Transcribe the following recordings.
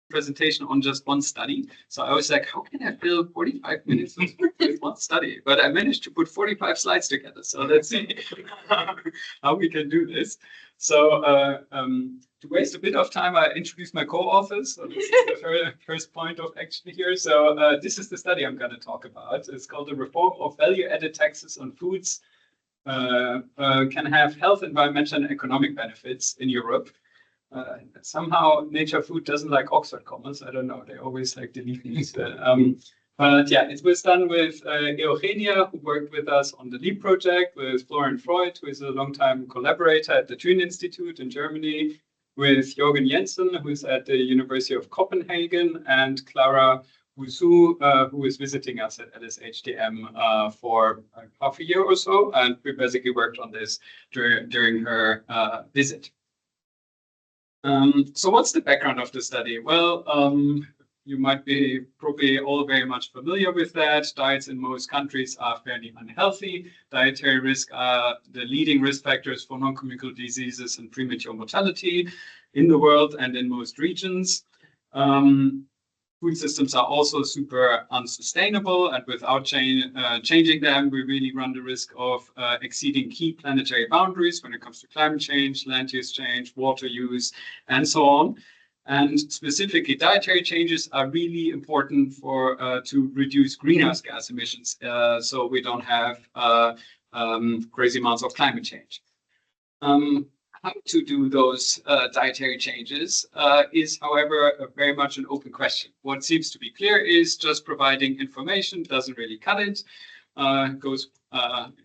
presentation on just one study. So I was like, how can I fill 45 minutes with one study? But I managed to put 45 slides together. So let's see how we can do this. So to waste a bit of time, I introduced my co-authors. So this is the first point of action here. So this is the study I'm going to talk about. It's called the Reform of Value-Added Taxes on Foods can have health, environmental, and economic benefits in Europe. Somehow Nature Food doesn't like Oxford commas. I don't know. They always like delete these. But yeah, it was done with Eugenia, who worked with us on the LEAP project, with Florian Freud, who is a longtime collaborator at the Thun Institute in Germany, with Jürgen Jensen, who's at the University of Copenhagen, and Clara Wusu, who is visiting us at LSHTM for half a year or so. And we basically worked on this during her visit. So what's the background of the study? Well, you might be probably all very much familiar with that. Diets in most countries are fairly unhealthy. Dietary risk are the leading risk factors for non-communicable diseases and premature mortality in the world and in most regions. Food systems are also super unsustainable, and without changing them, we really run the risk of exceeding key planetary boundaries when it comes to climate change, land use change, water use, and so on. And specifically, dietary changes are really important for to reduce greenhouse gas emissions, so we don't have crazy amounts of climate change. How to do those dietary changes is, however, very much an open question. What seems to be clear is just providing information doesn't really cut it.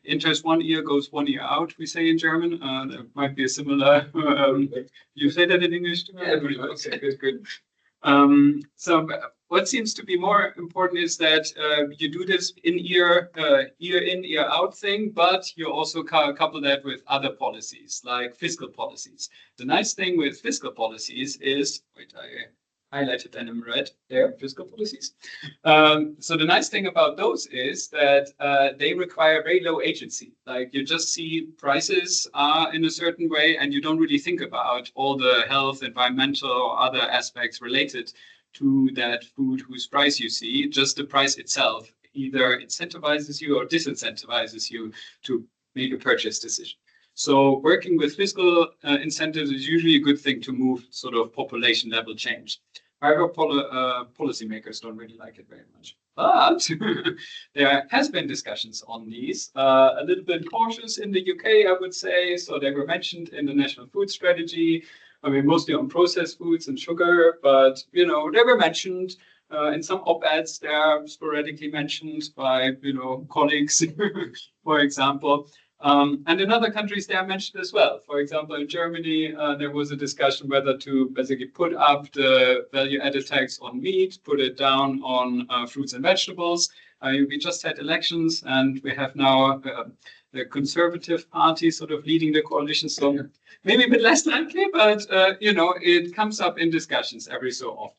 Enters one ear, goes one ear out, we say in German. There might be a similar, you say that in English too? Yeah, pretty much. Okay, good. So what seems to be more important is that you do this ear in, ear out thing, but you also couple that with other policies, like fiscal policies. The nice thing with fiscal policies is, wait, I highlighted them in red there, fiscal policies. So the nice thing about those is that they require very low agency. Like you just see prices are in a certain way and you don't really think about all the health, environmental or other aspects related to that food whose price you see. Just the price itself either incentivizes you or disincentivizes you to make a purchase decision. So working with fiscal incentives is usually a good thing to move sort of population level change. However, policymakers don't really like it very much. But there has been discussions on these, a little bit cautious in the UK, I would say. So they were mentioned in the National Food Strategy. I mean, mostly on processed foods and sugar, but, you know, they were mentioned. In some op-eds, they are sporadically mentioned by, you know, colleagues, for example. And in other countries, they are mentioned as well. For example, in Germany, there was a discussion whether to basically put up the value-added tax on meat, put it down on fruits and vegetables. We just had elections, and we have now the Conservative Party sort of leading the coalition. So maybe a bit less likely, but you know, it comes up in discussions every so often.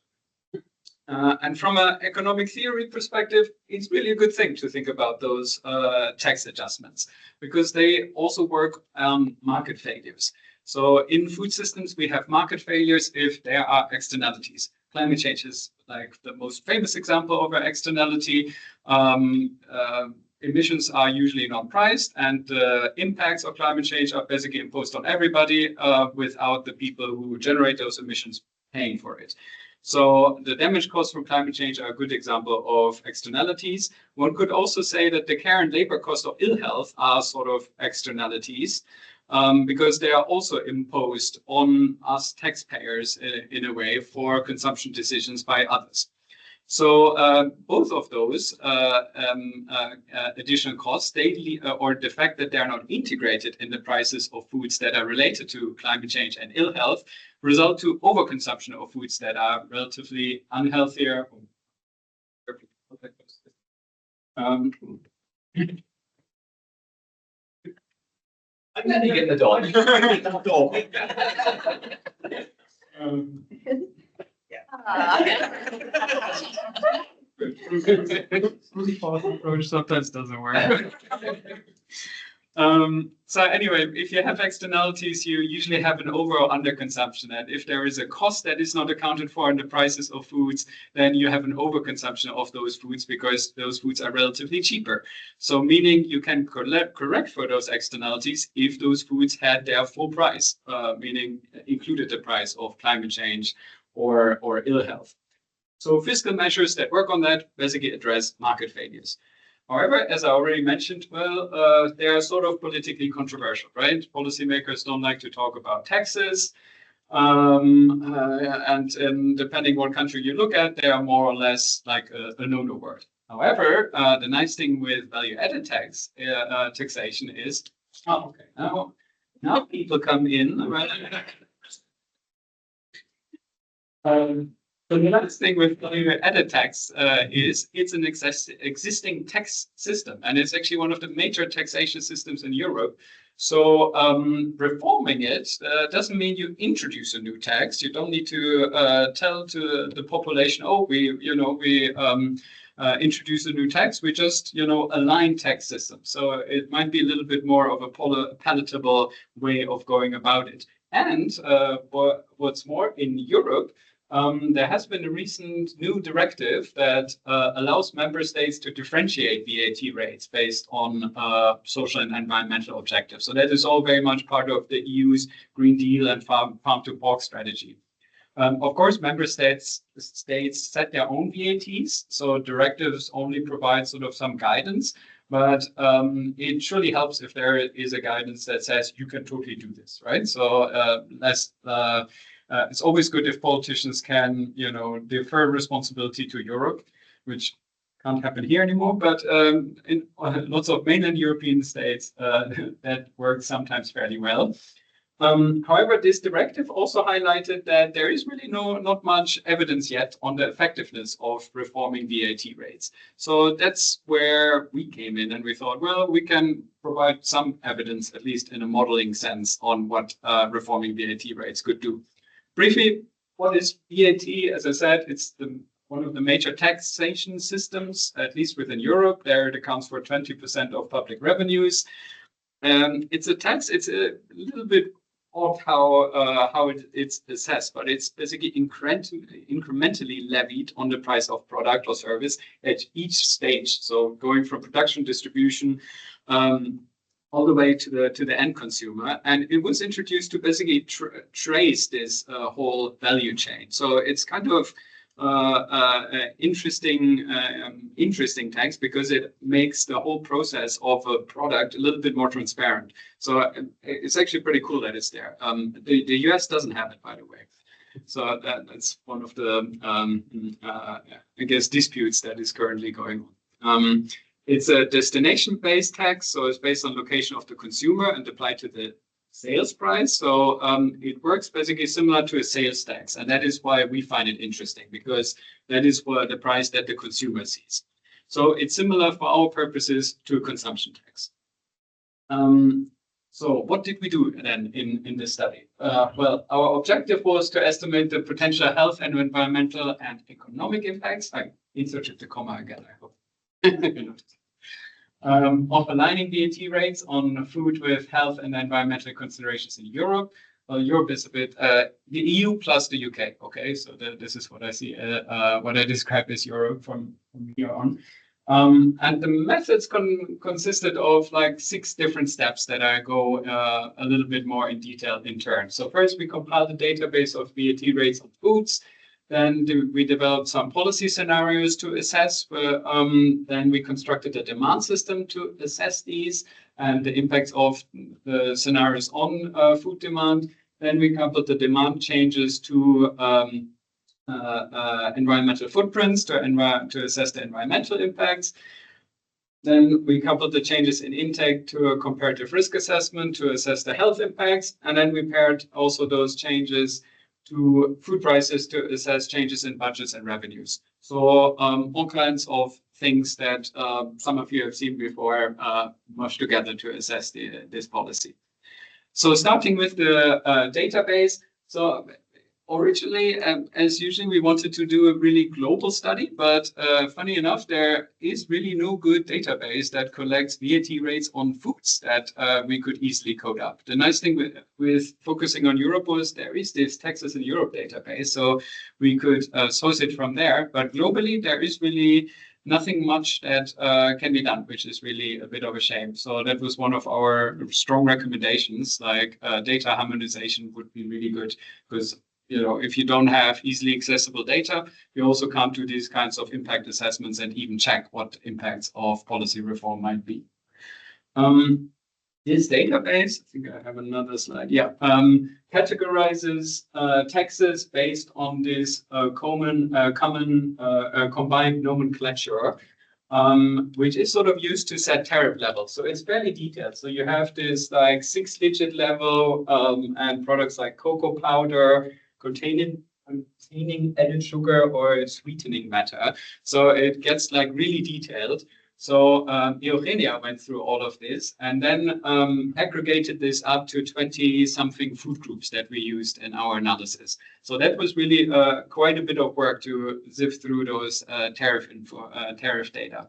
And from an economic theory perspective, it's really a good thing to think about those tax adjustments, because they also work on market failures. So in food systems, we have market failures if there are externalities. Climate change is like the most famous example of an externality. Emissions are usually not priced, and the impacts of climate change are basically imposed on everybody without the people who generate those emissions paying for it. So the damage costs from climate change are a good example of externalities. One could also say that the care and labor cost of ill health are sort of externalities because they are also imposed on us taxpayers in a way for consumption decisions by others. So both of those additional costs, or the fact that they are not integrated in the prices of foods that are related to climate change and ill health, result to overconsumption of foods that are relatively unhealthier. I'm letting you get the dog. Brute force approach sometimes doesn't work. So anyway, if you have externalities, you usually have an over or under consumption. And if there is a cost that is not accounted for in the prices of foods, then you have an overconsumption of those foods because those foods are relatively cheaper. So meaning you can correct for those externalities if those foods had their full price, meaning included the price of climate change or ill health. So fiscal measures that work on that basically address market failures. However, as I already mentioned, well, they are sort of politically controversial, right? Policymakers don't like to talk about taxes. And depending what country you look at, they are more or less like a no-no word. However, the nice thing with value-added taxation is, now people come in, right? So the nice thing with value-added tax is it's an existing tax system, and it's actually one of the major taxation systems in Europe. So reforming it doesn't mean you introduce a new tax. You don't need to tell to the population, oh, we introduce a new tax. We just, align tax systems. So it might be a little bit more of a palatable way of going about it. And what's more, in Europe, there has been a recent new directive that allows member states to differentiate VAT rates based on social and environmental objectives. So that is all very much part of the EU's Green Deal and Farm to Fork strategy. Of course, member states set their own VATs, so directives only provide sort of some guidance, but it surely helps if there is a guidance that says you can totally do this, right? So it's always good if politicians can, defer responsibility to Europe, which can't happen here anymore. But in lots of mainland European states, that works sometimes fairly well. However, this directive also highlighted that there is really not much evidence yet on the effectiveness of reforming VAT rates. So that's where we came in, and we thought, well, we can provide some evidence, at least in a modeling sense, on what reforming VAT rates could do. Briefly, what is VAT? As I said, it's one of the major taxation systems, at least within Europe. There it accounts for 20% of public revenues. It's a tax. It's a little bit odd how it's assessed, but it's basically incrementally levied on the price of product or service at each stage. So going from production, distribution, all the way to the end consumer, and it was introduced to basically trace this whole value chain. So it's kind of interesting tax because it makes the whole process of a product a little bit more transparent. So it's actually pretty cool that it's there. The US doesn't have it, by the way. So that's one of the I guess disputes that is currently going on. It's a destination-based tax, so it's based on location of the consumer and applied to the sales price. So it works basically similar to a sales tax, and that is why we find it interesting, because that is the price that the consumer sees. So it's similar for our purposes to a consumption tax. So what did we do then in this study? Well, our objective was to estimate the potential health and environmental and economic impacts. I inserted the comma again, I hope. Of aligning VAT rates on food with health and environmental considerations in Europe. Well, Europe is a bit the EU plus the UK. Okay, so this is what I see, what I describe as Europe from here on. And the methods consisted of like 6 different steps that I go a little bit more in detail in turn. So first, we compiled a database of VAT rates on foods. Then we developed some policy scenarios to assess. Then we constructed a demand system to assess these and the impacts of the scenarios on food demand. Then we coupled the demand changes to environmental footprints to assess the environmental impacts. Then we coupled the changes in intake to a comparative risk assessment to assess the health impacts. And then we paired also those changes to food prices to assess changes in budgets and revenues. So all kinds of things that some of you have seen before mushed together to assess this policy. So starting with the database. So originally, as usually, we wanted to do a really global study, but funny enough, there is really no good database that collects VAT rates on foods that we could easily code up. The nice thing with focusing on Europe was there is this Texas in Europe database, so we could source it from there. But globally, there is really nothing much that can be done, which is really a bit of a shame. So that was one of our strong recommendations, like data harmonization would be really good, because if you don't have easily accessible data, you also can't do these kinds of impact assessments and even check what impacts of policy reform might be. This database, I think I have another slide. Yeah, categorizes taxes based on this common combined nomenclature, which is sort of used to set tariff levels. So it's fairly detailed. So you have this like 6-digit level and products like cocoa powder containing added sugar or sweetening matter. So it gets like really detailed. So Eugenia went through all of this and then aggregated this up to 20-something food groups that we used in our analysis. So that was really quite a bit of work to sift through those tariff data.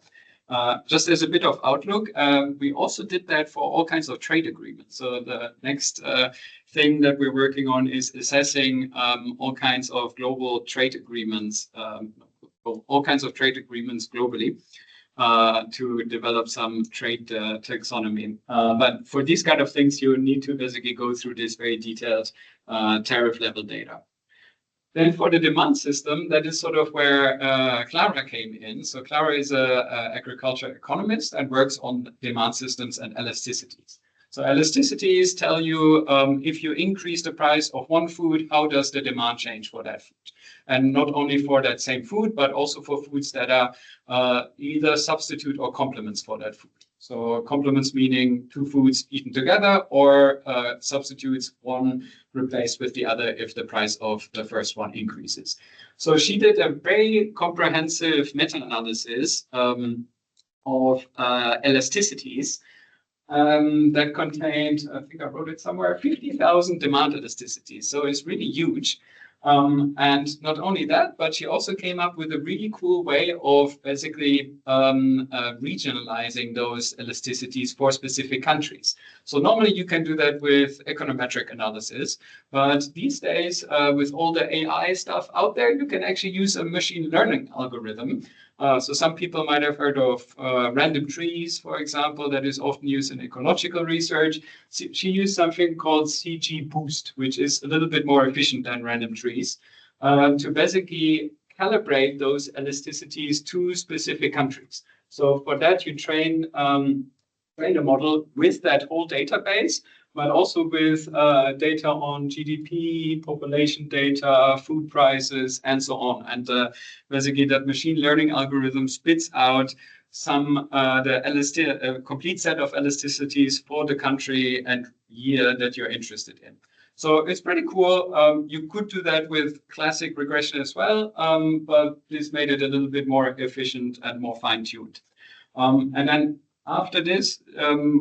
Just as a bit of outlook, we also did that for all kinds of trade agreements. So the next thing that we're working on is assessing all kinds of global trade agreements, globally. To develop some trade taxonomy. But for these kind of things, you need to basically go through this very detailed tariff level data. Then for the demand system, that is sort of where Clara came in. So Clara is an agriculture economist and works on demand systems and elasticities. So elasticities tell you if you increase the price of one food, how does the demand change for that food? And not only for that same food, but also for foods that are either substitute or complements for that food. So complements meaning two foods eaten together, or substitutes, one replaced with the other if the price of the first one increases. So she did a very comprehensive meta-analysis of elasticities that contained, I think I wrote it somewhere, 50,000 demand elasticities. So it's really huge. And not only that, but she also came up with a really cool way of basically regionalizing those elasticities for specific countries. So normally you can do that with econometric analysis, but these days with all the AI stuff out there, you can actually use a machine learning algorithm. So some people might have heard of random trees, for example, that is often used in ecological research. She used something called CG Boost, which is a little bit more efficient than random trees, to basically calibrate those elasticities to specific countries. So for that, you train a model with that whole database, but also with data on GDP, population data, food prices, and so on. And basically, that machine learning algorithm spits out the complete set of elasticities for the country and year that you're interested in. So it's pretty cool. You could do that with classic regression as well, but this made it a little bit more efficient and more fine-tuned. And then after this,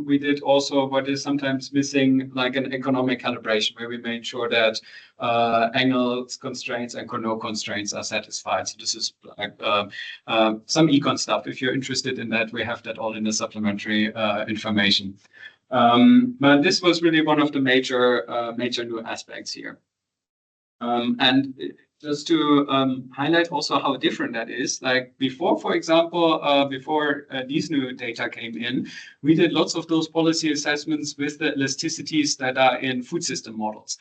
we did also what is sometimes missing, like an economic calibration, where we made sure that Engel's constraints and Cournot constraints are satisfied. So this is like some econ stuff. If you're interested in that, we have that all in the supplementary information. But this was really one of the major new aspects here. And just to highlight also how different that is, like before, for example, before these new data came in, we did lots of those policy assessments with the elasticities that are in food system models.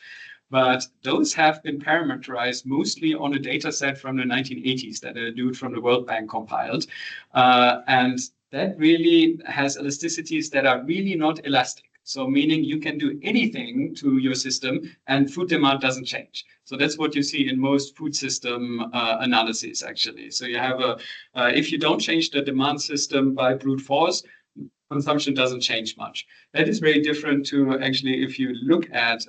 But those have been parameterized mostly on a data set from the 1980s that a dude from the World Bank compiled. And that really has elasticities that are really not elastic. So meaning you can do anything to your system and food demand doesn't change. So that's what you see in most food system analyses, actually. So you have if you don't change the demand system by brute force, consumption doesn't change much. That is very different to actually if you look at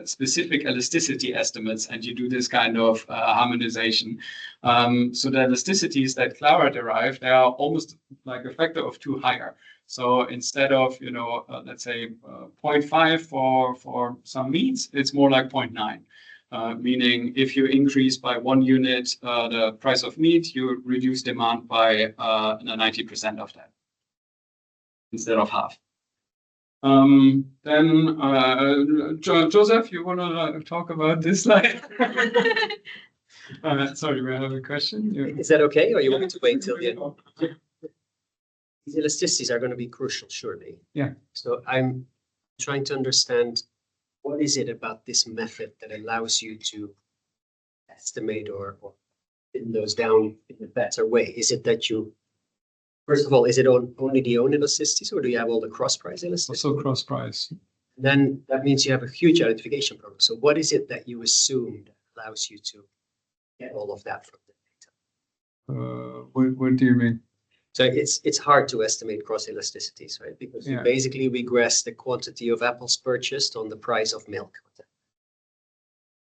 specific elasticity estimates and you do this kind of harmonization. So the elasticities that Clara derived, they are almost like a factor of 2 higher. So instead of, let's say 0.5 for some meats, it's more like 0.9. meaning if you increase by 1 unit the price of meat, you reduce demand by 90% of that instead of half. Then Joseph, you want to talk about this slide? Sorry, we have a question. Is that okay, or you want me to wait till the end? These elasticities are going to be crucial, surely. Yeah. So I'm trying to understand, what is it about this method that allows you to estimate or pin those down in a better way? Is it that you, first of all, is it only the own elasticities, or do you have all the cross-price elasticities? Also cross-price. Then that means you have a huge identification problem. So what is it that you assume that allows you to get all of that from the data? What do you mean? So it's hard to estimate cross elasticities, right? Because you basically regress the quantity of apples purchased on the price of milk.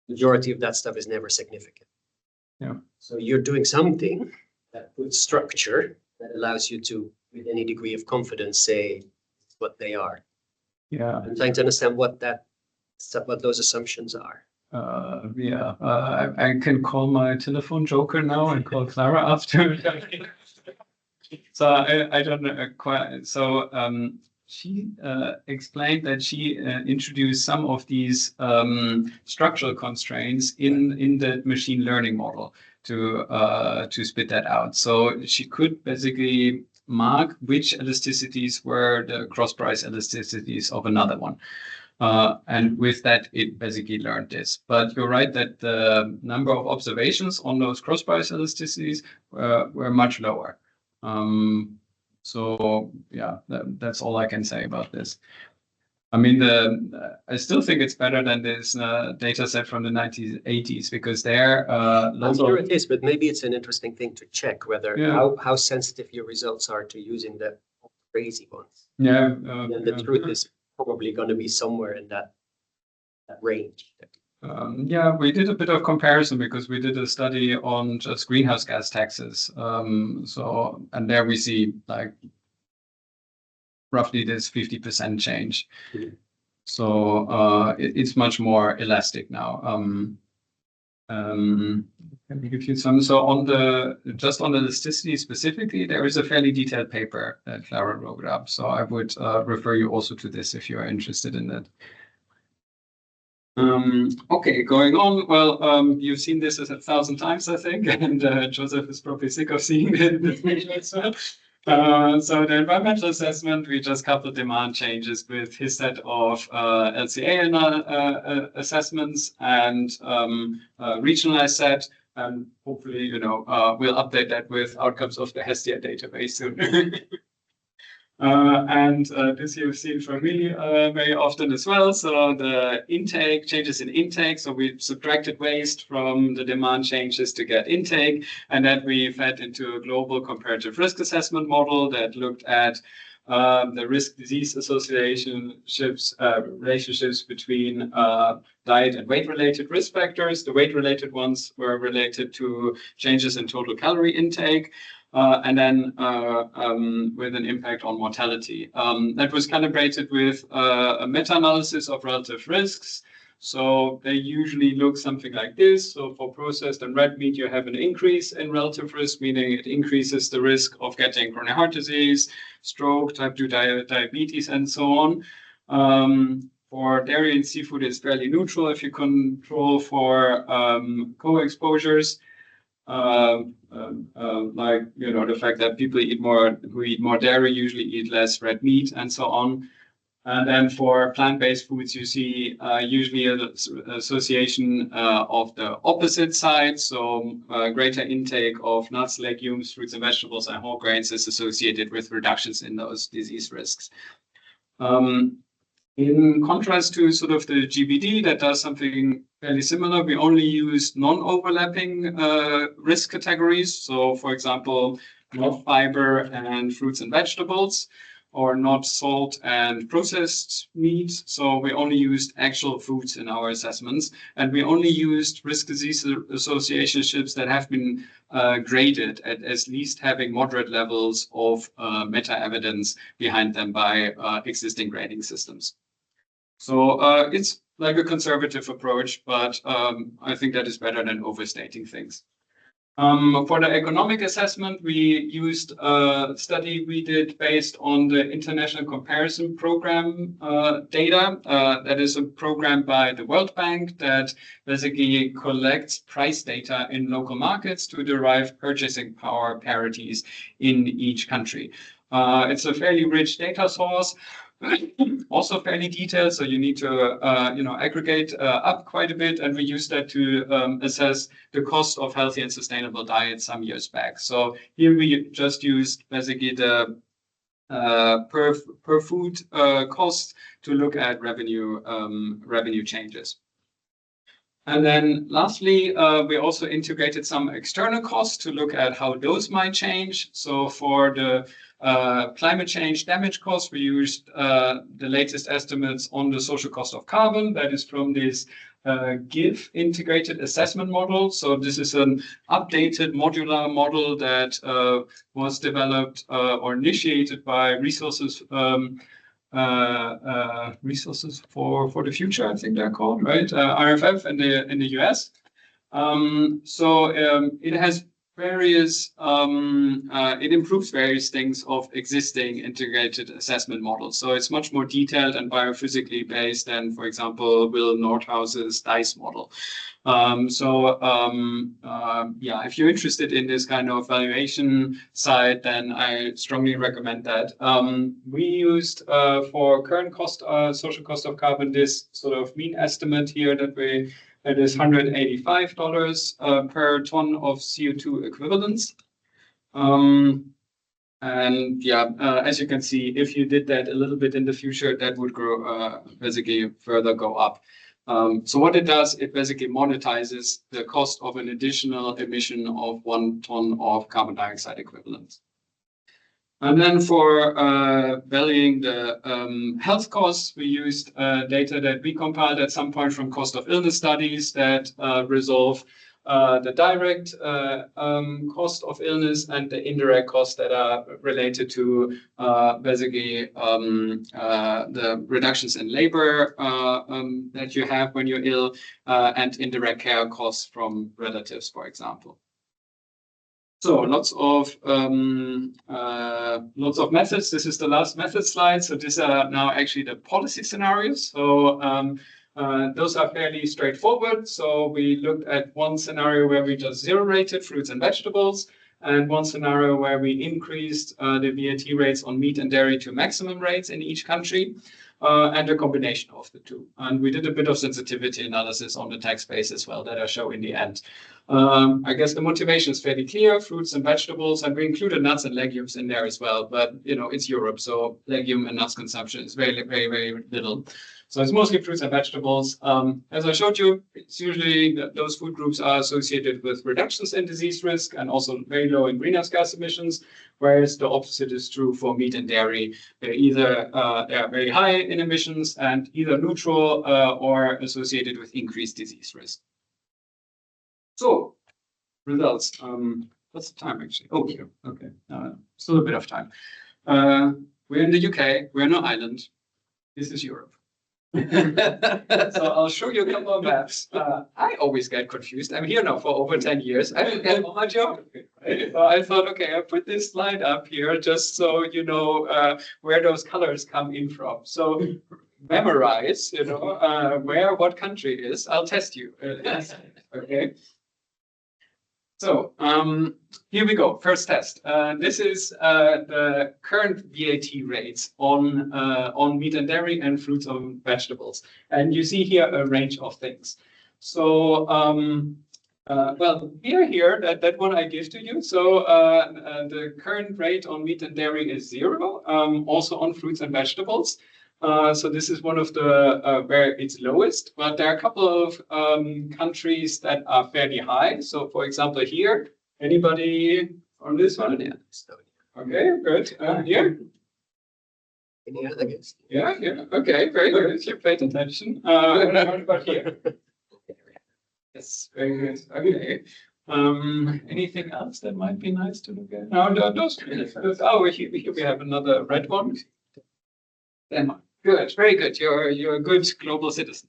Majority of that stuff is never significant. Yeah. So you're doing something that puts structure that allows you to, with any degree of confidence, say what they are. Yeah. I'm trying to understand what those assumptions are. I can call my telephone joker now and call Clara after. So I don't know quite. So she explained that she introduced some of these structural constraints in the machine learning model to spit that out. So she could basically mark which elasticities were the cross-price elasticities of another one. And with that, it basically learned this. But you're right that the number of observations on those cross-price elasticities were much lower. So yeah, that's all I can say about this. I mean, I still think it's better than this data set from the 1980s, because there I'm sure it is, but maybe it's an interesting thing to check whether how sensitive your results are to using the crazy ones. Yeah. And the truth is probably going to be somewhere in that range. We did a bit of comparison because we did a study on just greenhouse gas taxes. And there we see like roughly this 50% change. Mm-hmm. So it's much more elastic now. Let me give you some. So just on the elasticity specifically, there is a fairly detailed paper that Clara wrote up. So I would refer you also to this if you are interested in that. Okay, going on. Well, you've seen this 1,000 times, I think, and Joseph is probably sick of seeing this picture as well. So the environmental assessment, we just coupled demand changes with his set of LCA assessments and regionalized set, and hopefully, we'll update that with outcomes of the Hestia database soon. And this you've seen from me very often as well. So the intake, changes in intake. So we subtracted waste from the demand changes to get intake. And then we fed into a global comparative risk assessment model that looked at the risk-disease relationships between diet and weight-related risk factors. The weight-related ones were related to changes in total calorie intake. And then with an impact on mortality. That was calibrated with a meta-analysis of relative risks. So they usually look something like this. So for processed and red meat, you have an increase in relative risk, meaning it increases the risk of getting coronary heart disease, stroke, type 2 diabetes, and so on. For dairy and seafood, it's fairly neutral if you control for co-exposures. The fact that people who eat more dairy usually eat less red meat and so on. And then for plant-based foods, you see usually an association of the opposite side. So greater intake of nuts, legumes, fruits and vegetables, and whole grains is associated with reductions in those disease risks. In contrast to sort of the GBD that does something fairly similar, we only use non-overlapping risk categories. So, for example, not fiber and fruits and vegetables, or not salt and processed meat. So we only used actual foods in our assessments, and we only used risk-disease associationships that have been graded at least having moderate levels of meta-evidence behind them by existing grading systems. So it's like a conservative approach, but I think that is better than overstating things. For the economic assessment, we used a study we did based on the International Comparison Program data. That is a program by the World Bank that basically collects price data in local markets to derive purchasing power parities in each country. It's a fairly rich data source. Also fairly detailed, so you need to aggregate up quite a bit, and we use that to assess the cost of healthy and sustainable diet some years back. So here we just used basically the per food cost to look at revenue changes. And then lastly, we also integrated some external costs to look at how those might change. So for the climate change damage costs, we used the latest estimates on the social cost of carbon. That is from this GIF integrated assessment model. So this is an updated modular model that was developed or initiated by Resources for the Future, I think they're called, right? RFF in the US. It has various, it improves various things of existing integrated assessment models. So it's much more detailed and biophysically based than, for example, Will Nordhaus's DICE model. If you're interested in this kind of valuation side, then I strongly recommend that. We used for current cost, social cost of carbon, this sort of mean estimate here that is $185 per ton of CO2 equivalents. As you can see, if you did that a little bit in the future, that would grow, basically further go up. So what it does, it basically monetizes the cost of an additional emission of 1 ton of carbon dioxide equivalent. And then for valuing the health costs, we used data that we compiled at some point from cost of illness studies that resolve the direct cost of illness and the indirect costs that are related to basically the reductions in labor that you have when you're ill and indirect care costs from relatives, for example. So lots of methods. This is the last method slide. So these are now actually the policy scenarios. So those are fairly straightforward. So we looked at one scenario where we just zero rated fruits and vegetables, and one scenario where we increased the VAT rates on meat and dairy to maximum rates in each country, and a combination of the two. And we did a bit of sensitivity analysis on the tax base as well that I show in the end. I guess the motivation is fairly clear, fruits and vegetables, and we included nuts and legumes in there as well. But, it's Europe, so legume and nuts consumption is very, very, very little. So it's mostly fruits and vegetables. As I showed you, it's usually those food groups are associated with reductions in disease risk and also very low in greenhouse gas emissions, whereas the opposite is true for meat and dairy. They're are very high in emissions and either neutral or associated with increased disease risk. So, results. What's the time actually? Oh, here. Okay. Still a bit of time. We're in the UK. We're on an island. This is Europe. So I'll show you a couple of maps. I always get confused. I'm here now for over 10 years. I forget all my geography. Right? So I thought, okay, I put this slide up here just so you know where those colors come in from. So memorize, where what country is. I'll test you. Okay. So here we go. First test. This is the current VAT rates on meat and dairy and fruits and vegetables. And you see here a range of things. So, here, that one I give to you. So the current rate on meat and dairy is 0, also on fruits and vegetables. So this is one of the where it's lowest, but there are a couple of countries that are fairly high. So for example, here, anybody on this one? Yeah. Okay, good. Here? Any other guess? Yeah. Okay, very good. You paid attention. What about here? Yes, very good. Okay. Anything else that might be nice to look at? No, those. Oh, here we have another red one. Denmark. Good, very good. You're a good global citizen.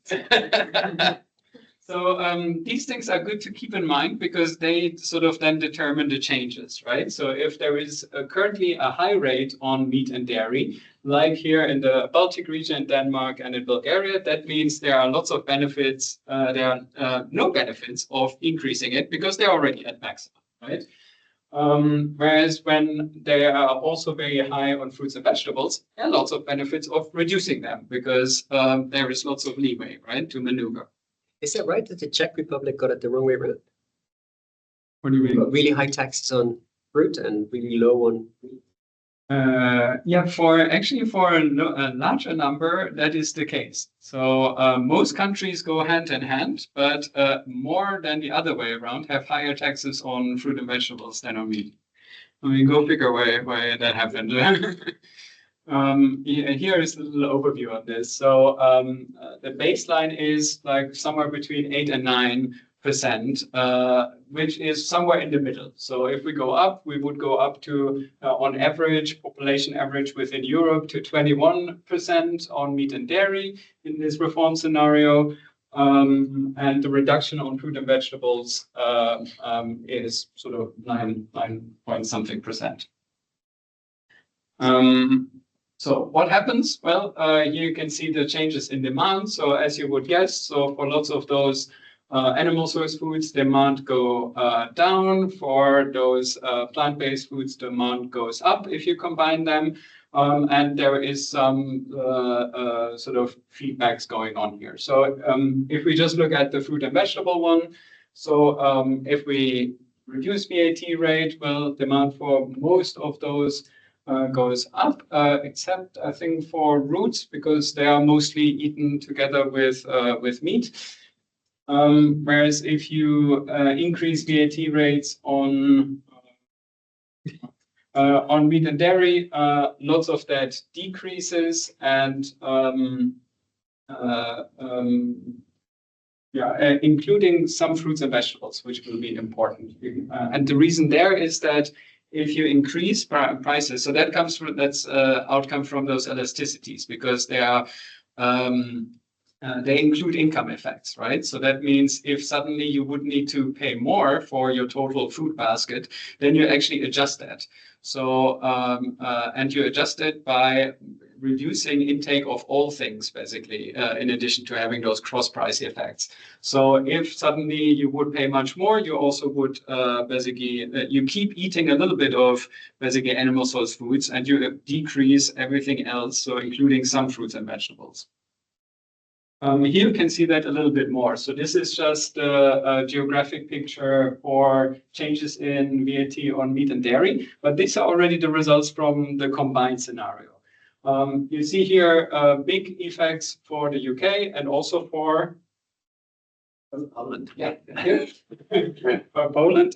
So these things are good to keep in mind because they sort of then determine the changes, right? So if there is currently a high rate on meat and dairy, like here in the Baltic region, Denmark, and in Bulgaria, that means there are lots of benefits. There are no benefits of increasing it because they're already at maximum, right? Whereas when they are also very high on fruits and vegetables, there are lots of benefits of reducing them because there is lots of leeway, right, to maneuver. Is it right that the Czech Republic got it the wrong way around? What do you mean? Really high taxes on fruit and really low on meat? Yeah, for a larger number, that is the case. So most countries go hand in hand, but more than the other way around have higher taxes on fruit and vegetables than on meat. I mean, go figure why that happened. Here is a little overview of this. So the baseline is like somewhere between 8 and 9%, which is somewhere in the middle. So if we go up, we would go up to, on average, population average within Europe to 21% on meat and dairy in this reform scenario. And the reduction on fruit and vegetables is sort of 9 point something percent. So what happens? Well, here you can see the changes in demand. So as you would guess, so for lots of those animal source foods, demand go down. For those plant-based foods, demand goes up if you combine them. And there is some sort of feedbacks going on here. So if we just look at the fruit and vegetable one, so if we reduce VAT rate, well, demand for most of those goes up, except I think for roots because they are mostly eaten together with meat. Whereas if you increase VAT rates on meat and dairy, lots of that decreases, and including some fruits and vegetables, which will be important. And the reason there is that if you increase prices, so that comes from outcome from those elasticities because they are they include income effects, right? So that means if suddenly you would need to pay more for your total food basket, then you actually adjust that. So and you adjust it by reducing intake of all things, basically, in addition to having those cross-price effects. So if suddenly you would pay much more, you also would basically, you keep eating a little bit of basically animal source foods and you decrease everything else, so including some fruits and vegetables. Here you can see that a little bit more. So this is just a geographic picture for changes in VAT on meat and dairy, but these are already the results from the combined scenario. You see here big effects for the UK and also for Poland. Yeah, for Poland.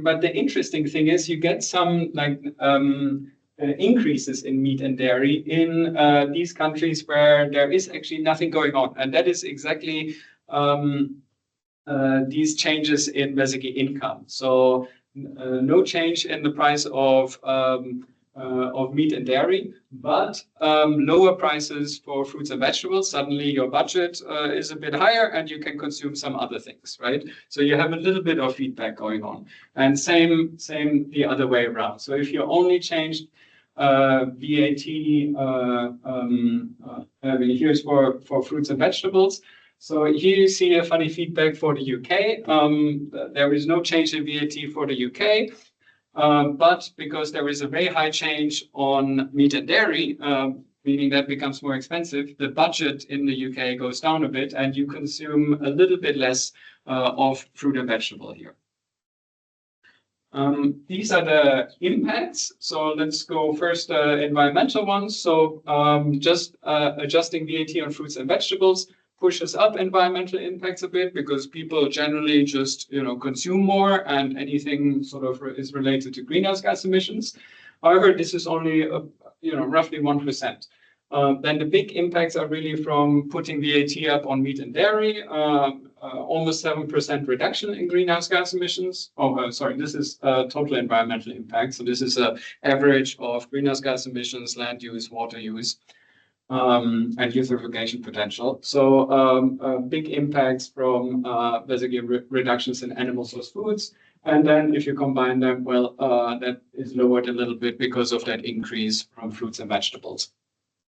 But the interesting thing is you get some like increases in meat and dairy in these countries where there is actually nothing going on, and that is exactly these changes in basically income. So no change in the price of meat and dairy, but lower prices for fruits and vegetables. Suddenly your budget is a bit higher and you can consume some other things, right? So you have a little bit of feedback going on. And same the other way around. So if you only changed VAT, here's for fruits and vegetables. So here you see a funny feedback for the UK. There is no change in VAT for the UK, but because there is a very high change on meat and dairy, meaning that becomes more expensive, the budget in the UK goes down a bit and you consume a little bit less of fruit and vegetable here. These are the impacts. So let's go first environmental ones. So just adjusting VAT on fruits and vegetables pushes up environmental impacts a bit because people generally just consume more and anything sort of is related to greenhouse gas emissions. However, this is only roughly 1%. Then the big impacts are really from putting VAT up on meat and dairy, almost 7% reduction in greenhouse gas emissions. Oh, sorry, this is total environmental impact. So this is an average of greenhouse gas emissions, land use, water use, and eutrophication potential. So big impacts from basically reductions in animal source foods. And then if you combine them, well, that is lowered a little bit because of that increase from fruits and vegetables.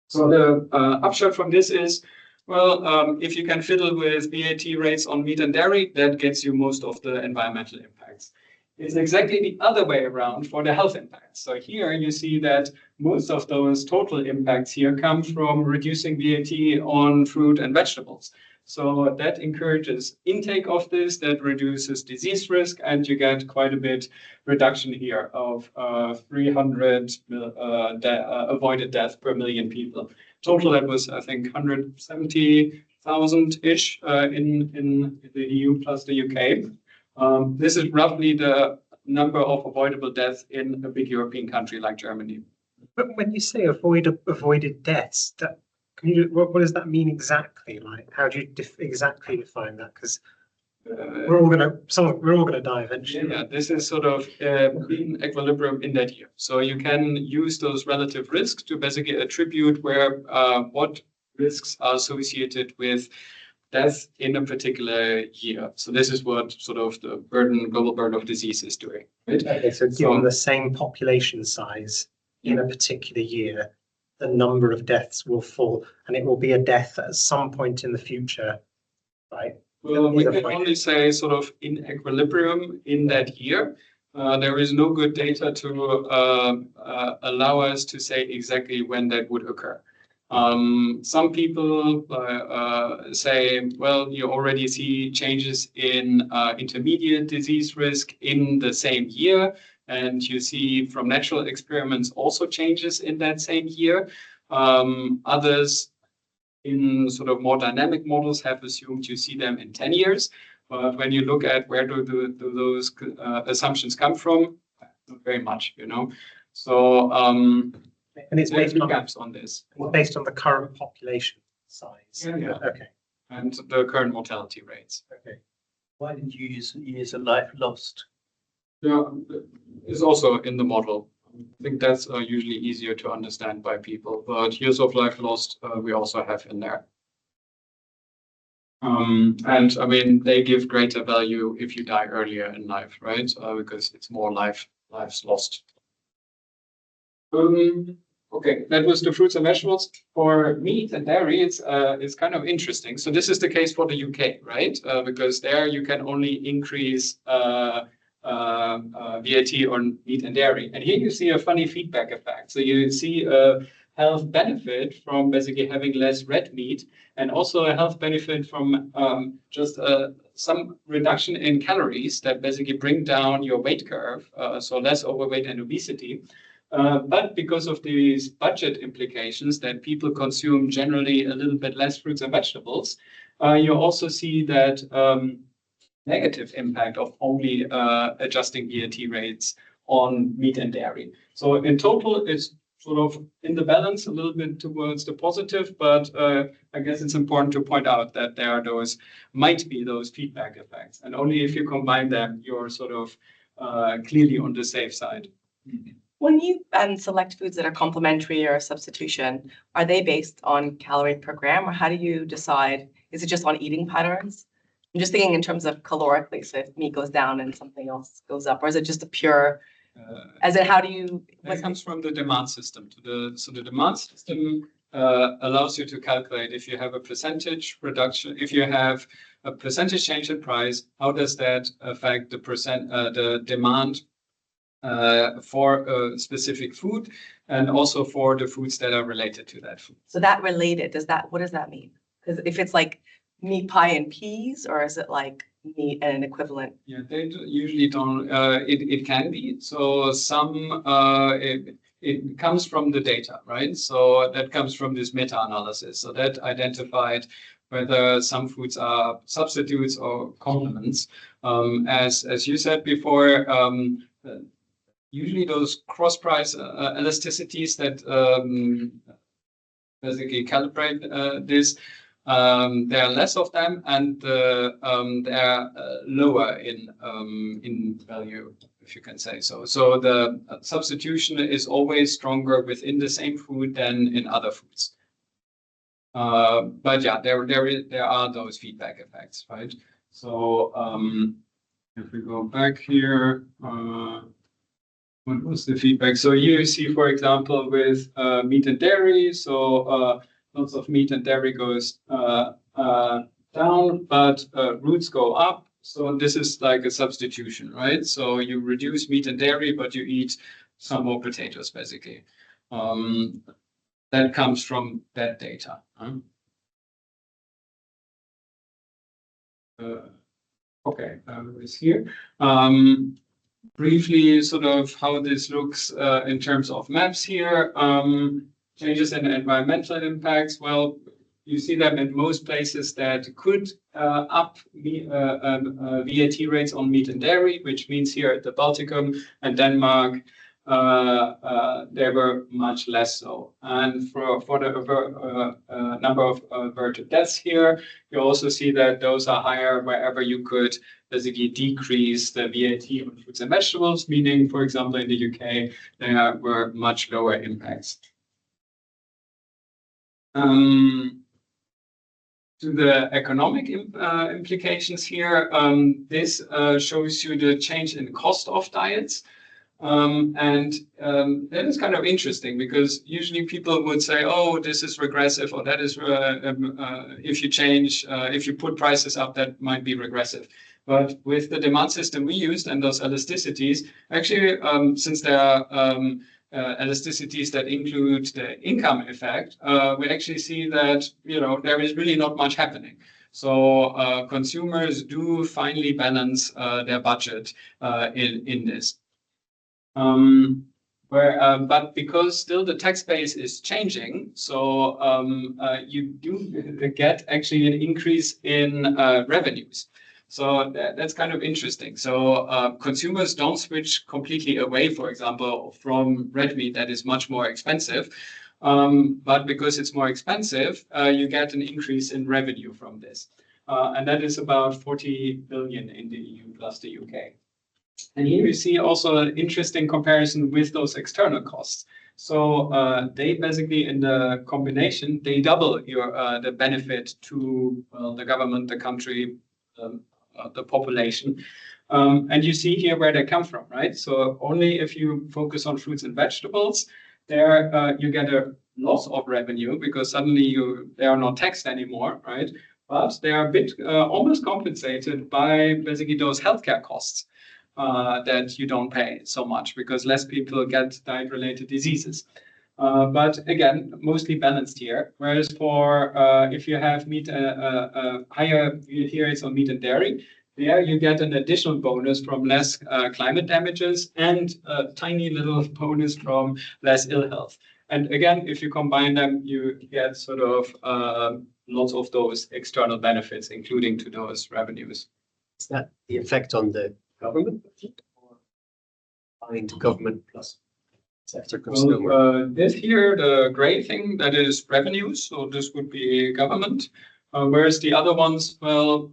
So the upshot from this is, well, if you can fiddle with VAT rates on meat and dairy, that gets you most of the environmental impacts. It's exactly the other way around for the health impacts. So here you see that most of those total impacts here come from reducing VAT on fruit and vegetables. So that encourages intake of this, that reduces disease risk, and you get quite a bit reduction here of 300 avoided death per million people. Total, that was, I think, 170,000-ish in the EU plus the UK. This is roughly the number of avoidable deaths in a big European country like Germany. But when you say avoided deaths, what does that mean exactly? Like, how do you exactly define that? Because we're all gonna die eventually. Yeah, this is sort of in equilibrium in that year. So you can use those relative risks to basically attribute where what risks are associated with death in a particular year. So this is what sort of the global burden of disease is doing. Right? Okay, so given the same population size in a particular year, the number of deaths will fall, and it will be a death at some point in the future, right? Well, we can only say sort of in equilibrium in that year. There is no good data to allow us to say exactly when that would occur. Some people say, well, you already see changes in intermediate disease risk in the same year, and you see from natural experiments also changes in that same year. Others in sort of more dynamic models have assumed you see them in 10 years. But when you look at where do those assumptions come from, not very much, you know. So and it's based on gaps on this. Based on the current population size. Yeah. Okay. And the current mortality rates. Okay. Why did you use years of life lost? Yeah, it's also in the model. I think that's usually easier to understand by people, but years of life lost we also have in there. And I mean, they give greater value if you die earlier in life, right? Because it's more lives lost. Okay, that was the fruits and vegetables. For meat and dairy, it's kind of interesting. So this is the case for the UK, right? Because there you can only increase VAT on meat and dairy. And here you see a funny feedback effect. So you see a health benefit from basically having less red meat, and also a health benefit from just some reduction in calories that basically bring down your weight curve, so less overweight and obesity. But because of these budget implications that people consume generally a little bit less fruits and vegetables, you also see that negative impact of only adjusting VAT rates on meat and dairy. So in total, it's sort of in the balance a little bit towards the positive, but I guess it's important to point out that there are might be those feedback effects. And only if you combine them, you're sort of clearly on the safe side. When you select foods that are complementary or substitution, are they based on calorie per gram, or how do you decide? Is it just on eating patterns? I'm just thinking in terms of calorically, so if meat goes down and something else goes up, or is it just a pure, as in how do you? It comes from the demand system. So the demand system allows you to calculate if you have a percentage reduction, if you have a percentage change in price, how does that affect the demand for a specific food, and also for the foods that are related to that food. So that related, what does that mean? Because if it's like meat pie and peas, or is it like meat and an equivalent? Yeah, they usually don't. It can be. So some it comes from the data, right? So that comes from this meta-analysis. So that identified whether some foods are substitutes or complements. As you said before. Usually those cross-price elasticities that basically calibrate this there are less of them, and they're lower in value, if you can say so. So the substitution is always stronger within the same food than in other foods. But yeah, there are those feedback effects, right? So if we go back here, what was the feedback? So you see, for example, with meat and dairy, so lots of meat and dairy goes down, but roots go up. So this is like a substitution, right? So you reduce meat and dairy, but you eat some more potatoes, basically. That comes from that data. Okay, it's here. Briefly, sort of how this looks in terms of maps here. Changes in environmental impacts. Well, you see them in most places that could up VAT rates on meat and dairy, which means here at the Balticum and Denmark, they were much less so. And for the number of averted deaths here, you also see that those are higher wherever you could basically decrease the VAT on fruits and vegetables, meaning, for example, in the UK, there were much lower impacts. To the economic implications here, this shows you the change in cost of diets. That is kind of interesting because usually people would say, oh, this is regressive, or that is, if you put prices up, that might be regressive. But with the demand system we used and those elasticities, actually, since there are elasticities that include the income effect, we actually see that, there is really not much happening. So consumers do finally balance their budget in this. But because still the tax base is changing, so you do get actually an increase in revenues. So that's kind of interesting. So consumers don't switch completely away, for example, from red meat that is much more expensive. But because it's more expensive, you get an increase in revenue from this. And that is about 40 billion in the EU plus the UK. And here you see also an interesting comparison with those external costs. So they basically, in the combination, they double the benefit to the government, the country, the population. And you see here where they come from, right? So only if you focus on fruits and vegetables, there you get a loss of revenue because suddenly they are not taxed anymore, right? But they are a bit almost compensated by basically those healthcare costs. That you don't pay so much because less people get diet-related diseases. But again, mostly balanced here. Whereas for if you have higher VAT rates on meat and dairy, there you get an additional bonus from less climate damages and a tiny little bonus from less ill health. And again, if you combine them, you get sort of lots of those external benefits, including to those revenues. Is that the effect on the government budget or find government plus sector consumer? Well, this here, the gray thing, that is revenues. So this would be government. Whereas the other ones, well,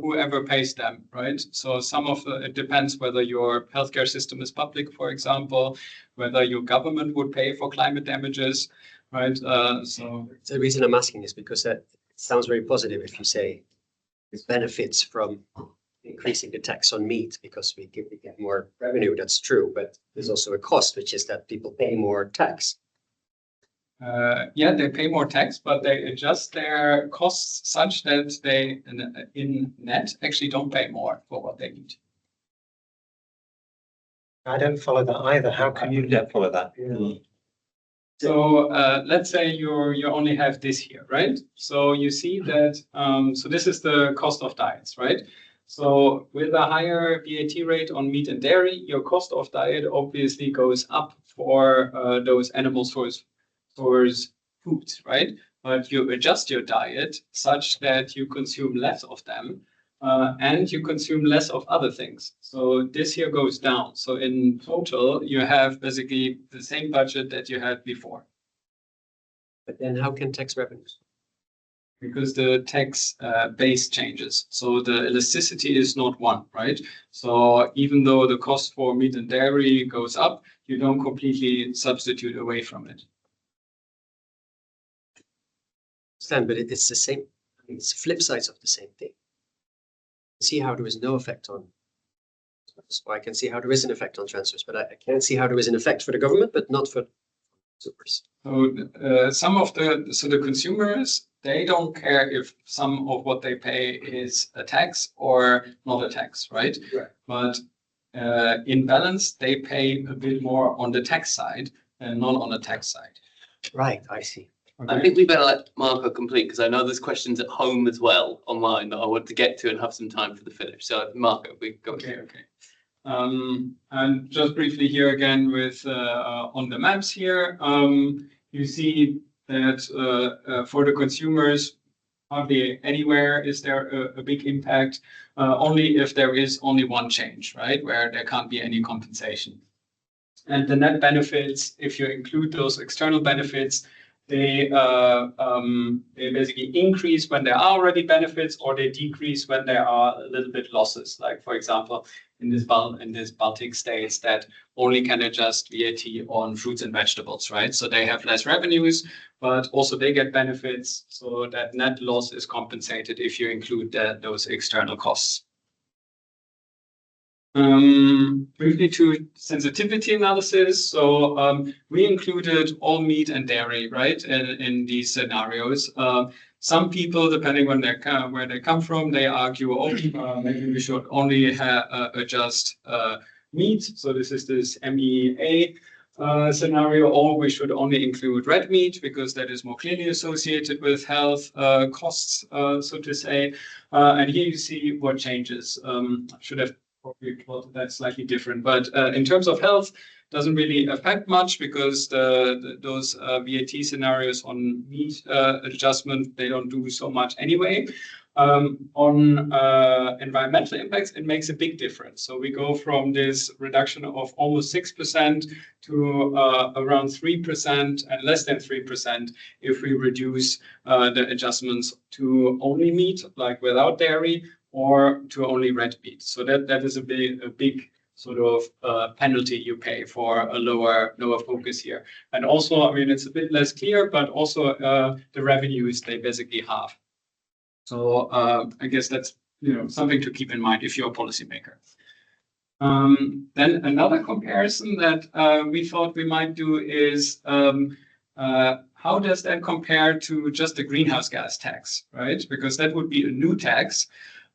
whoever pays them, right? So it depends whether your healthcare system is public, for example, whether your government would pay for climate damages, right? So the reason I'm asking is because that sounds very positive if you say it benefits from increasing the tax on meat because we get more revenue. That's true, but there's also a cost, which is that people pay more tax. Yeah, they pay more tax, but they adjust their costs such that they, in net, actually don't pay more for what they eat. I don't follow that either. How can you? don't follow that. Yeah. So let's say you only have this here, right? So you see that, so this is the cost of diets, right? So with a higher VAT rate on meat and dairy, your cost of diet obviously goes up for those animal source foods, right? But you adjust your diet such that you consume less of them and you consume less of other things. So this here goes down. So in total, you have basically the same budget that you had before. But then how can tax revenues? because the tax base changes. So the elasticity is not one, right? So even though the cost for meat and dairy goes up, you don't completely substitute away from it. Understand, but it's the same. It's flip sides of the same thing. See how there is no effect on. So I can see how there is an effect on transfers, but I can't see how there is an effect for the government, but not for consumers. So some of the consumers, they don't care if some of what they pay is a tax or not a tax, right? Right. But in balance, they pay a bit more on the tax side and not on the tax side. Right, I see. I think we better let Marco complete because I know there's questions at home as well online that I want to get to and have some time for the finish. So Marco, we go. Okay. And just briefly here again with on the maps here, you see that for the consumers, hardly anywhere is there a big impact, only if there is only one change, right, where there can't be any compensation. And the net benefits, if you include those external benefits, they basically increase when there are already benefits, or they decrease when there are a little bit losses. Like for example, in this Baltic states that only can adjust VAT on fruits and vegetables, right? So they have less revenues, but also they get benefits. So that net loss is compensated if you include those external costs. Briefly to sensitivity analysis. So we included all meat and dairy, right, in these scenarios. Some people, depending on where they come from, they argue, oh, maybe we should only adjust meat. So this is this MEA scenario, or we should only include red meat because that is more clearly associated with health costs, so to say. And here you see what changes. I should have probably plotted that slightly different, but in terms of health, doesn't really affect much because those VAT scenarios on meat adjustment, they don't do so much anyway. On environmental impacts, it makes a big difference. So we go from this reduction of almost 6% to around 3% and less than 3% if we reduce the adjustments to only meat, like without dairy, or to only red meat. So that is a big sort of penalty you pay for a lower focus here. And also, I mean, it's a bit less clear, but also the revenues, they basically halve. So I guess that's something to keep in mind if you're a policymaker. Then another comparison that we thought we might do is how does that compare to just the greenhouse gas tax, right? Because that would be a new tax.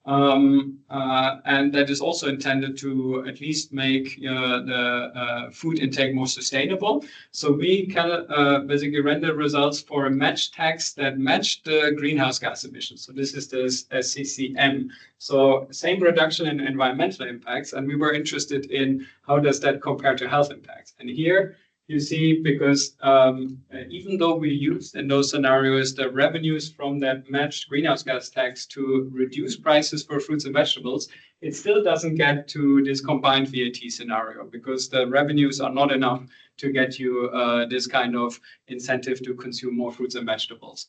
And that is also intended to at least make the food intake more sustainable. So we can basically render results for a matched tax that matched the greenhouse gas emissions. So this is this SCCM. So same reduction in environmental impacts, and we were interested in how does that compare to health impacts. And here you see, because even though we used in those scenarios the revenues from that matched greenhouse gas tax to reduce prices for fruits and vegetables, it still doesn't get to this combined VAT scenario because the revenues are not enough to get you this kind of incentive to consume more fruits and vegetables.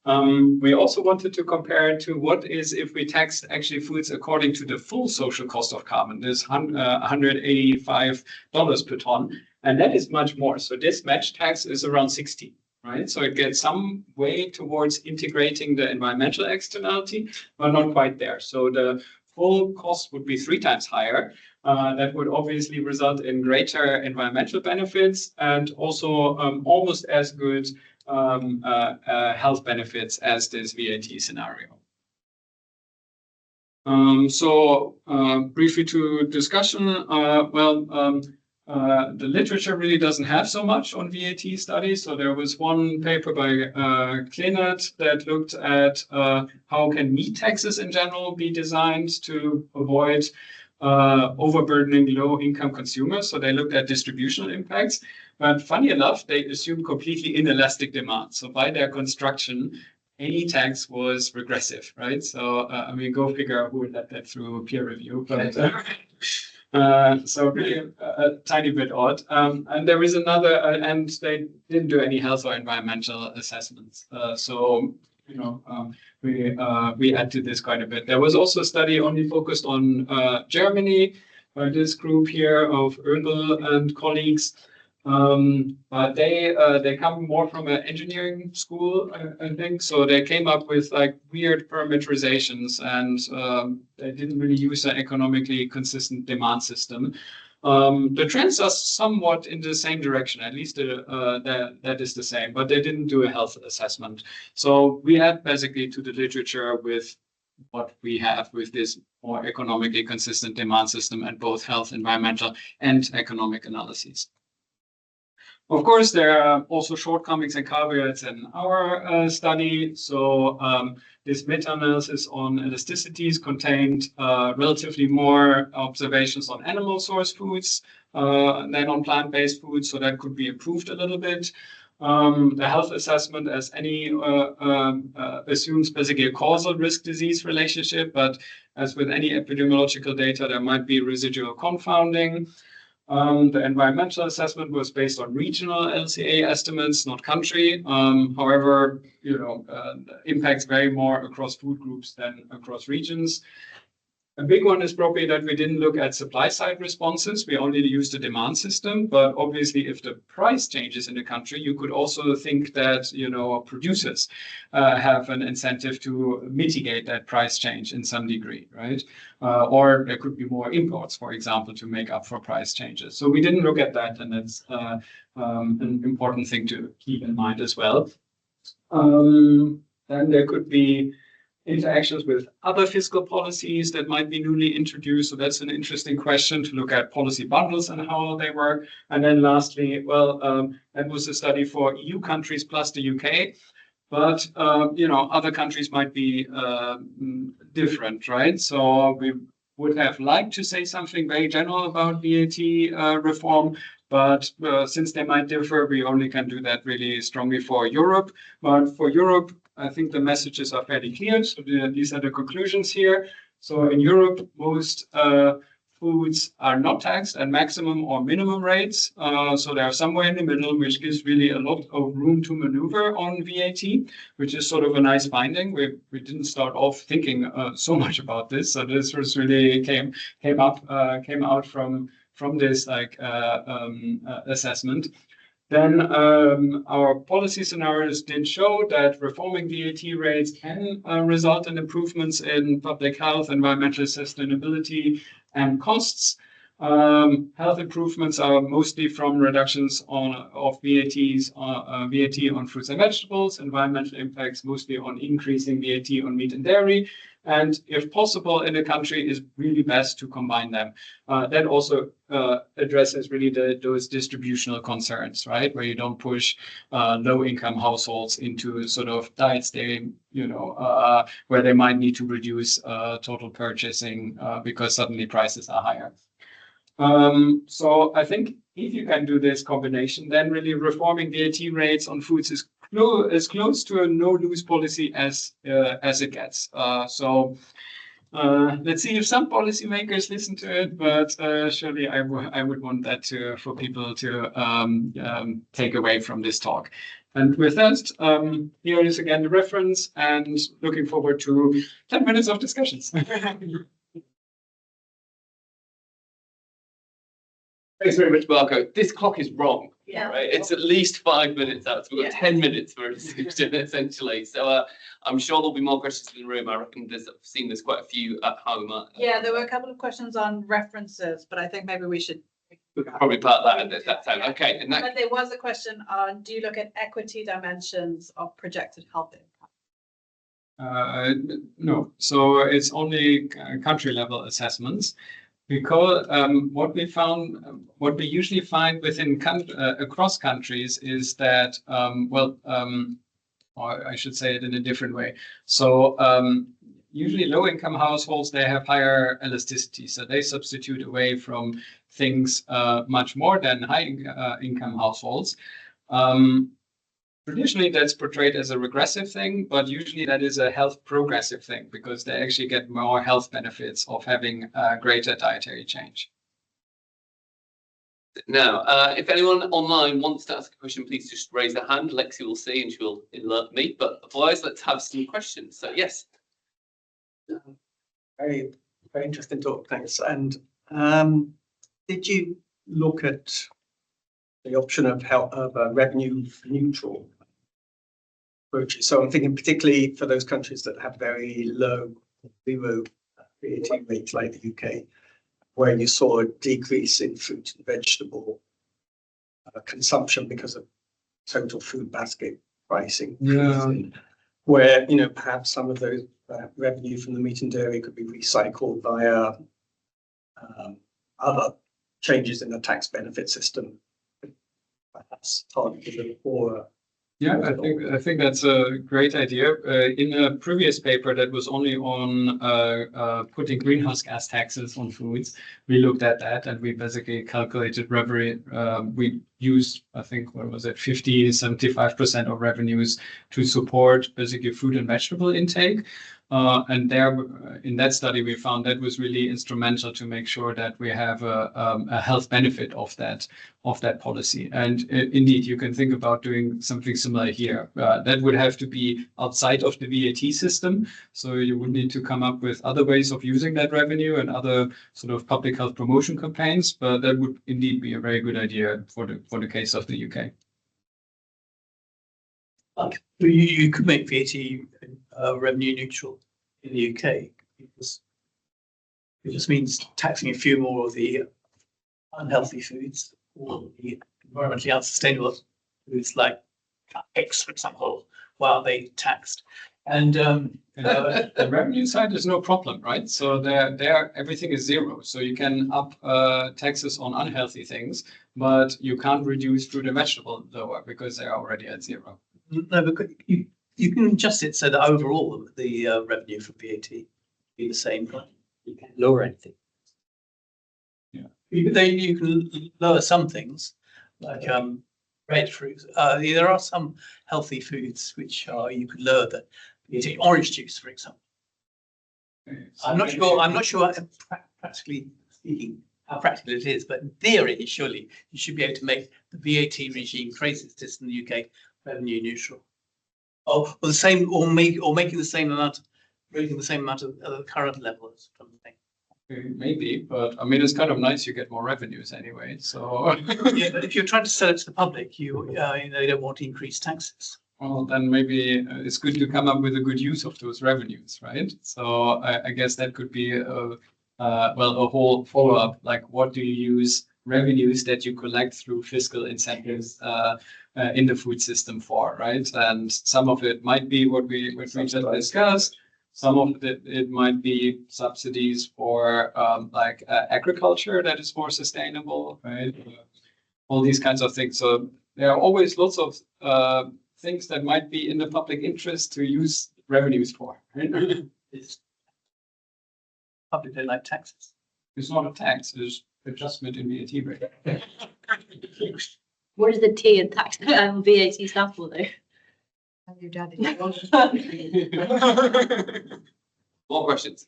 We also wanted to compare it to what is if we taxed actually foods according to the full social cost of carbon, this $185 per ton. And that is much more. So this match tax is around 60, right? So it gets some way towards integrating the environmental externality, but not quite there. So the full cost would be 3 times higher. That would obviously result in greater environmental benefits and also almost as good health benefits as this VAT scenario. So briefly to discussion, the literature really doesn't have so much on VAT studies. So there was one paper by Klinert that looked at how can meat taxes in general be designed to avoid overburdening low-income consumers. So they looked at distributional impacts. But funny enough, they assumed completely inelastic demand. So by their construction, any tax was regressive, right? So I mean, go figure out who would let that through peer review. But so really a tiny bit odd. And there is another, and they didn't do any health or environmental assessments. So we add to this quite a bit. There was also a study only focused on Germany by this group here of Oebel and colleagues. But they come more from an engineering school, I think. So they came up with like weird parameterizations, and they didn't really use an economically consistent demand system. The trends are somewhat in the same direction, at least that is the same, but they didn't do a health assessment. So we add basically to the literature with what we have with this more economically consistent demand system and both health, environmental, and economic analyses. Of course, there are also shortcomings and caveats in our study. So this meta-analysis on elasticities contained relatively more observations on animal source foods than on plant-based foods. So that could be improved a little bit. The health assessment, as any assumes basically a causal risk-disease relationship, but as with any epidemiological data, there might be residual confounding. The environmental assessment was based on regional LCA estimates, not country. However, impacts vary more across food groups than across regions. A big one is probably that we didn't look at supply side responses. We only used the demand system. But obviously, if the price changes in the country, you could also think that producers have an incentive to mitigate that price change in some degree, right? Or there could be more imports, for example, to make up for price changes. So we didn't look at that, and that's an important thing to keep in mind as well. Then there could be interactions with other fiscal policies that might be newly introduced. So that's an interesting question to look at policy bundles and how they work. And then lastly, that was a study for EU countries plus the UK. But, other countries might be different, right? So we would have liked to say something very general about VAT reform. But since they might differ, we only can do that really strongly for Europe. But for Europe, I think the messages are fairly clear. So these are the conclusions here. So in Europe, most foods are not taxed at maximum or minimum rates. So they are somewhere in the middle, which gives really a lot of room to maneuver on VAT, which is sort of a nice finding. We didn't start off thinking so much about this. So this was really came out from this assessment. Then our policy scenarios did show that reforming VAT rates can result in improvements in public health, environmental sustainability, and costs. Health improvements are mostly from reductions of VAT on fruits and vegetables, environmental impacts mostly on increasing VAT on meat and dairy. And if possible in a country, is really best to combine them. That also addresses really those distributional concerns, right? Where you don't push low-income households into sort of diets where they might need to reduce total purchasing because suddenly prices are higher. So I think if you can do this combination, then really reforming VAT rates on foods is as close to a no-lose policy as it gets. So let's see if some policymakers listen to it, but surely I would want that for people to take away from this talk. And with that, here is again the reference, and looking forward to 10 minutes of discussions. Thanks very much, Marco. This clock is wrong. Yeah. Right? It's at least 5 minutes out. So we've got 10 minutes for a discussion, essentially. So I'm sure there'll be more questions in the room. I reckon I've seen there's quite a few at home. Yeah, there were a couple of questions on references, but I think maybe we should probably part that at that time. Yeah. Okay. And But there was a question on, do you look at equity dimensions of projected health impact? No. So it's only country level assessments. Because what we usually find within across countries is that, or I should say it in a different way. So usually low-income households, they have higher elasticity. So they substitute away from things much more than high-income households. Traditionally, that's portrayed as a regressive thing, but usually that is a health progressive thing because they actually get more health benefits of having greater dietary change. Now, if anyone online wants to ask a question, please just raise their hand. Lexi will see and she will alert me. But otherwise, let's have some questions. So yes. Very, very interesting talk, thanks. And did you look at the option of a revenue neutral approach? So I'm thinking particularly for those countries that have very low zero VAT rates like the UK, where you saw a decrease in fruit and vegetable consumption because of total food basket pricing. Yeah. Where, you know, perhaps some of those revenue from the meat and dairy could be recycled via other changes in the tax benefit system, perhaps targeted at poorer. Yeah, I think that's a great idea. In a previous paper that was only on putting greenhouse gas taxes on foods, we looked at that and we basically calculated revenue. We used, I think, what was it, 75% of revenues to support basically food and vegetable intake. And there, in that study, we found that was really instrumental to make sure that we have a health benefit of that policy. And indeed, you can think about doing something similar here. That would have to be outside of the VAT system. So you would need to come up with other ways of using that revenue and other sort of public health promotion campaigns. But that would indeed be a very good idea for the case of the UK. You could make VAT revenue neutral in the UK because it just means taxing a few more of the unhealthy foods or the environmentally unsustainable foods like eggs, for example, while they taxed. And the revenue side is no problem, right? So there everything is zero. So you can up taxes on unhealthy things, but you can't reduce fruit and vegetable lower because they're already at zero. no, but you can adjust it so that overall the revenue from VAT be the same. You can't lower anything. You can lower some things like red fruit. There are some healthy foods which you could lower the VAT. Orange juice, for example. I'm not sure practically speaking how practical it is, but in theory, surely you should be able to make the VAT regime traces in the UK revenue neutral. Or the same, or making the same amount, raising the same amount of the current level as something. Maybe, but I mean, it's kind of nice you get more revenues anyway. So Yeah, but if you're trying to sell it to the public, you don't want to increase taxes. well, then maybe it's good to come up with a good use of those revenues, right? So I guess that could be a whole follow-up. Like, what do you use revenues that you collect through fiscal incentives in the food system for, right? And some of it might be what we just discussed. Some of it might be subsidies for agriculture that is more sustainable, right? All these kinds of things. So there are always lots of things that might be in the public interest to use revenues for. Right? Public don't like taxes. It's not a tax, it's adjustment in VAT rate. What does the T in tax VAT stand for though? Your daddy. More questions?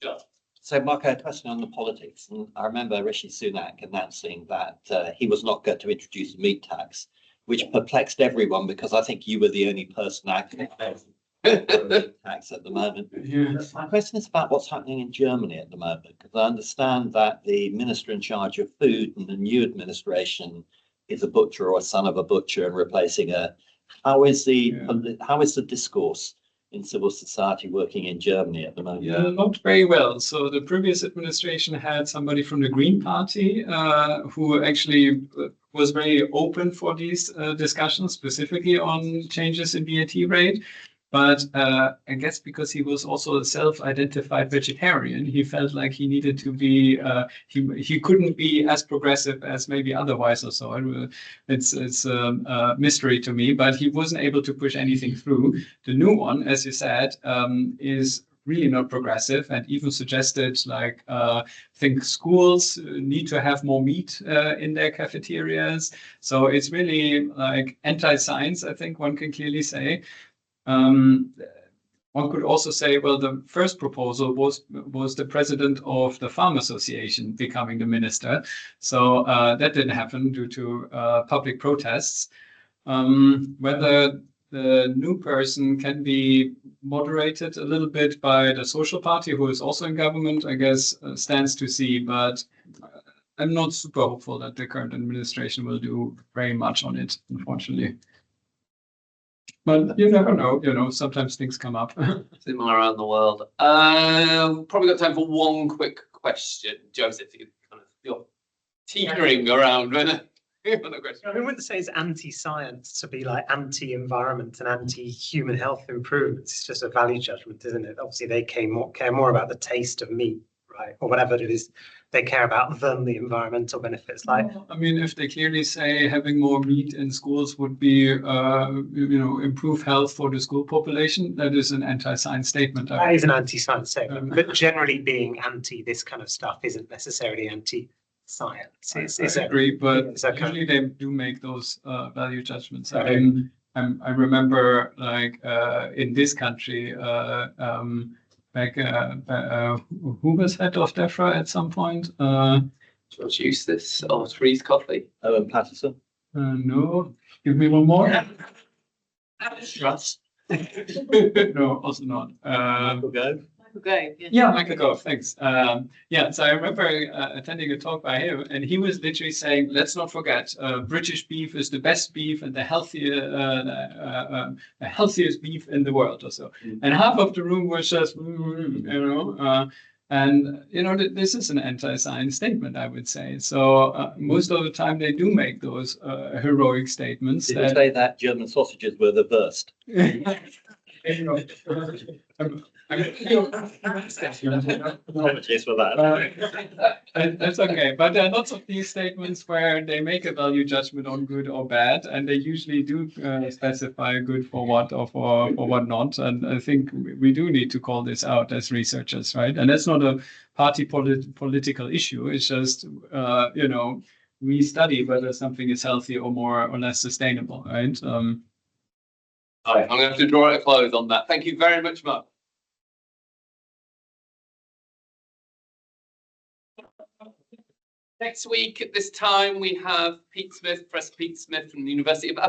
John. So, Mark, I had a question on the politics. And I remember Rishi Sunak announcing that he was not going to introduce a meat tax, which perplexed everyone because I think you were the only person acting tax at the moment. Yeah. My question is about what's happening in Germany at the moment, because I understand that the minister in charge of food in the new administration is a butcher or a son of a butcher and replacing her. How is the discourse in civil society working in Germany at the moment? Yeah, not very well. So the previous administration had somebody from the Green Party who actually was very open for these discussions, specifically on changes in VAT rate. But I guess because he was also a self-identified vegetarian, he felt like he needed to be, he couldn't be as progressive as maybe otherwise or so. It's a mystery to me, but he wasn't able to push anything through. The new one, as you said, is really not progressive and even suggested think schools need to have more meat in their cafeterias. So it's really like anti-science, I think one can clearly say. one could also say, well, the first proposal was the president of the Farm Association becoming the minister. So that didn't happen due to public protests. Whether the new person can be moderated a little bit by the Social Party, who is also in government, I guess, stands to see. But I'm not super hopeful that the current administration will do very much on it, unfortunately. But you never know, sometimes things come up. Similar around the world. Probably got time for one quick question. Joseph, you're teetering around with a question. I wouldn't say it's anti-science to be like anti-environment and anti-human health improvements. It's just a value judgment, isn't it? Obviously, they care more about the taste of meat, right, or whatever it is they care about than the environmental benefits. Like, I mean, if they clearly say having more meat in schools would be, improve health for the school population, that is an anti-science statement. That is an anti-science statement, but generally being anti this kind of stuff isn't necessarily anti-science. I agree, but usually they do make those value judgments. I mean, I remember, like, in this country, like, who was head of DEFRA at some point? George Eustace or Therese Coffey? Owen Patterson. No, give me one more. Trust. No, also not. Michael Gove. Okay. Yeah, Michael Gove, thanks. So I remember attending a talk by him, and he was literally saying, let's not forget, British beef is the best beef and the healthiest beef in the world or so. And half of the room was just, this is an anti-science statement, I would say. So most of the time they do make those heroic statements. Did you say that German sausages were the worst? Apologies for that. That's okay, but there are lots of these statements where they make a value judgment on good or bad, and they usually do specify good for what or for what not. And I think we do need to call this out as researchers, right? And that's not a party political issue. It's just we study whether something is healthy or more or less sustainable, right? I'm going to have to draw it a close on that. Thank you very much, Mark. Next week at this time, we have Pete Smith, Professor Pete Smith from the University of Aberdeen.